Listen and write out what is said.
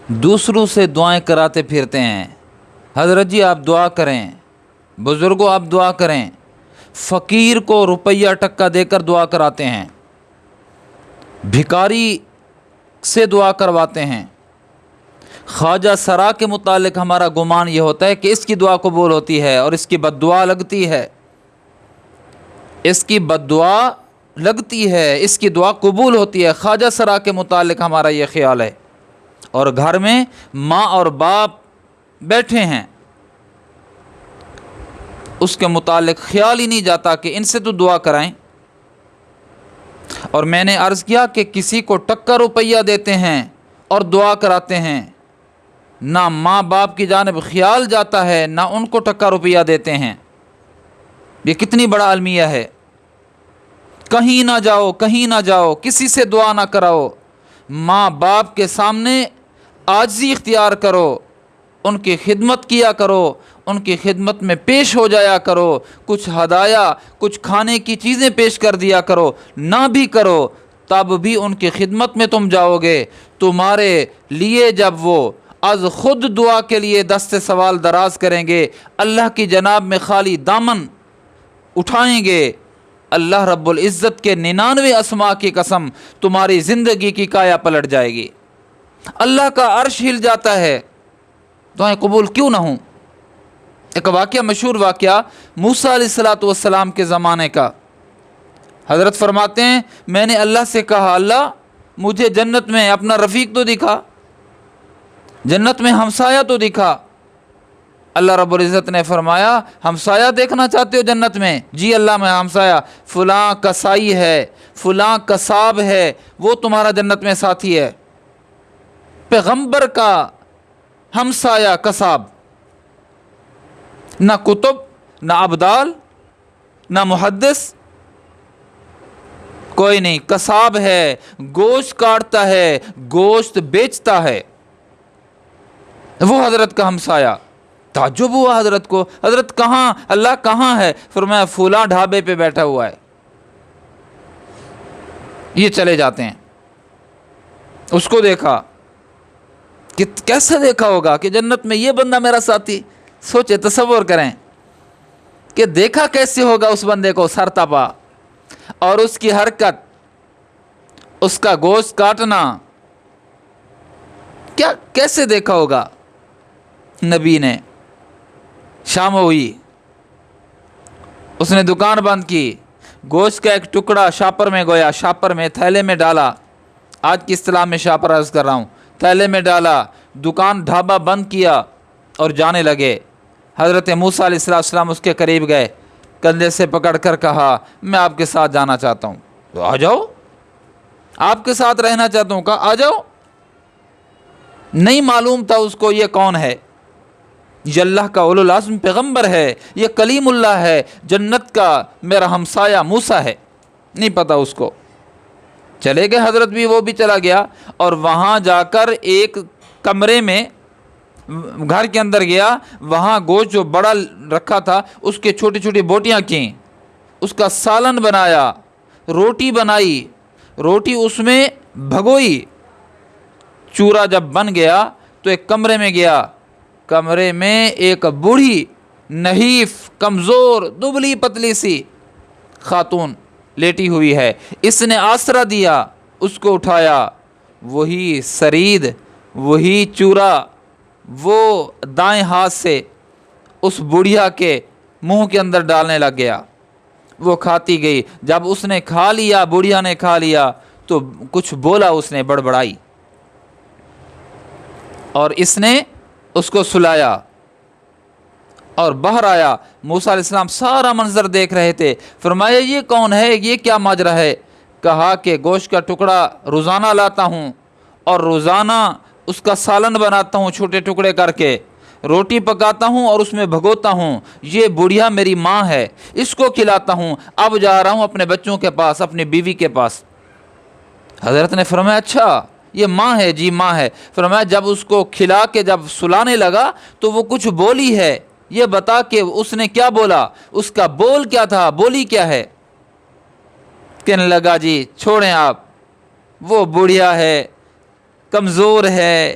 دوسروں سے دعائیں کراتے پھرتے ہیں۔ حضرت جی آپ دعا کریں، بزرگوں آپ دعا کریں، فقیر کو روپیہ ٹکا دے کر دعا کراتے ہیں، بھکاری سے دعا کرواتے ہیں۔ خواجہ سرا کے متعلق ہمارا گمان یہ ہوتا ہے کہ اس کی دعا قبول ہوتی ہے اور اس کی بد دعا لگتی ہے، اس کی بد دعا لگتی ہے، اس کی دعا قبول ہوتی ہے۔ خواجہ سرا کے متعلق ہمارا یہ خیال ہے، اور گھر میں ماں اور باپ بیٹھے ہیں، اس کے متعلق خیال ہی نہیں جاتا کہ ان سے تو دعا کرائیں۔ اور میں نے عرض کیا کہ کسی کو ٹکا روپیہ دیتے ہیں اور دعا کراتے ہیں، نہ ماں باپ کی جانب خیال جاتا ہے نہ ان کو ٹکا روپیہ دیتے ہیں۔ یہ کتنی بڑا المیہ ہے۔ کہیں نہ جاؤ، کہیں نہ جاؤ، کسی سے دعا نہ کراؤ، ماں باپ کے سامنے عاجزی اختیار کرو، ان کی خدمت کیا کرو، ان کی خدمت میں پیش ہو جایا کرو، کچھ ہدایہ، کچھ کھانے کی چیزیں پیش کر دیا کرو، نہ بھی کرو تب بھی ان کی خدمت میں تم جاؤ گے۔ تمہارے لیے جب وہ از خود دعا کے لیے دست سوال دراز کریں گے، اللہ کی جناب میں خالی دامن اٹھائیں گے، اللہ رب العزت کے 99 اسماء کی قسم تمہاری زندگی کی کایا پلٹ جائے گی، اللہ کا عرش ہل جاتا ہے، دعائیں قبول کیوں نہ ہوں۔ ایک واقعہ، مشہور واقعہ موسیٰ علیہ السلام کے زمانے کا، حضرت فرماتے ہیں میں نے اللہ سے کہا اللہ مجھے جنت میں اپنا رفیق تو دکھا، جنت میں ہمسایہ تو دکھا۔ اللہ رب العزت نے فرمایا ہمسایہ دیکھنا چاہتے ہو جنت میں؟ جی اللہ میں ہمسایہ، فلاں کسائی ہے، فلاں کساب ہے، وہ تمہارا جنت میں ساتھی ہے۔ پیغمبر کا ہمسایہ کساب، نہ کتب، نہ ابدال، نہ محدث، کوئی نہیں، کساب ہے، گوشت کاٹتا ہے، گوشت بیچتا ہے، وہ حضرت کا ہمسایہ۔ تعجب ہوا حضرت کو، حضرت کہاں؟ اللہ کہاں ہے؟ فرمایا فلاں ڈھابے پہ بیٹھا ہوا ہے۔ یہ چلے جاتے ہیں، اس کو دیکھا کہ کیسے دیکھا ہوگا کہ جنت میں یہ بندہ میرا ساتھی؟ سوچے، تصور کریں کہ دیکھا کیسے ہوگا اس بندے کو، سر تپا، اور اس کی حرکت، اس کا گوشت کاٹنا، کیا کیسے دیکھا ہوگا؟ نبی نے شام ہوئی، اس نے دکان بند کی، گوشت کا ایک ٹکڑا شاپر میں گویا، شاپر میں تھیلے میں ڈالا، آج کی اصطلاح میں شاپر عرض کر رہا ہوں، تھیلے میں ڈالا، دکان ڈھابا بند کیا اور جانے لگے۔ حضرت موسیٰ علیہ السلام اس کے قریب گئے، کندھے سے پکڑ کر کہا میں آپ کے ساتھ جانا چاہتا ہوں۔ تو آ جاؤ، آپ کے ساتھ رہنا چاہتا ہوں، کہا آ جاؤ۔ نہیں معلوم تھا اس کو یہ کون ہے، یہ اللہ کا اولو العزم پیغمبر ہے، یہ کلیم اللہ ہے، جنت کا میرا ہمسایہ موسیٰ ہے، نہیں پتہ اس کو۔ چلے گئے حضرت بھی، وہ بھی چلا گیا، اور وہاں جا کر ایک کمرے میں گھر کے اندر گیا، وہاں گوشت جو بڑا رکھا تھا اس کے چھوٹی چھوٹی بوٹیاں کیں، اس کا سالن بنایا، روٹی بنائی، روٹی اس میں بھگوئی، چورا جب بن گیا تو ایک کمرے میں گیا، کمرے میں ایک بوڑھی نحیف کمزور دبلی پتلی سی خاتون لیٹی ہوئی ہے، اس نے آسرا دیا، اس کو اٹھایا، وہی سرید، وہی چورا وہ دائیں ہاتھ سے اس بڑھیا کے منہ کے اندر ڈالنے لگ گیا، وہ کھاتی گئی۔ جب اس نے کھا لیا، بڑھیا نے کھا لیا، تو کچھ بولا، اس نے بڑبڑائی، اور اس نے اس کو سلایا اور باہر آیا۔ موسیٰ علیہ السلام سارا منظر دیکھ رہے تھے، فرمایا یہ کون ہے، یہ کیا ماجرا ہے؟ کہا کہ گوشت کا ٹکڑا روزانہ لاتا ہوں اور روزانہ اس کا سالن بناتا ہوں چھوٹے ٹکڑے کر کے، روٹی پکاتا ہوں اور اس میں بھگوتا ہوں، یہ بڑھیا میری ماں ہے، اس کو کھلاتا ہوں، اب جا رہا ہوں اپنے بچوں کے پاس، اپنی بیوی کے پاس۔ حضرت نے فرمایا اچھا یہ ماں ہے؟ جی ماں ہے۔ فرمایا جب اس کو کھلا کے جب سلانے لگا تو وہ کچھ بولی ہے، یہ بتا کہ اس نے کیا بولا، اس کا بول کیا تھا، بولی کیا ہے؟ کہنے لگا جی چھوڑیں آپ، وہ بڑھیا ہے، کمزور ہے،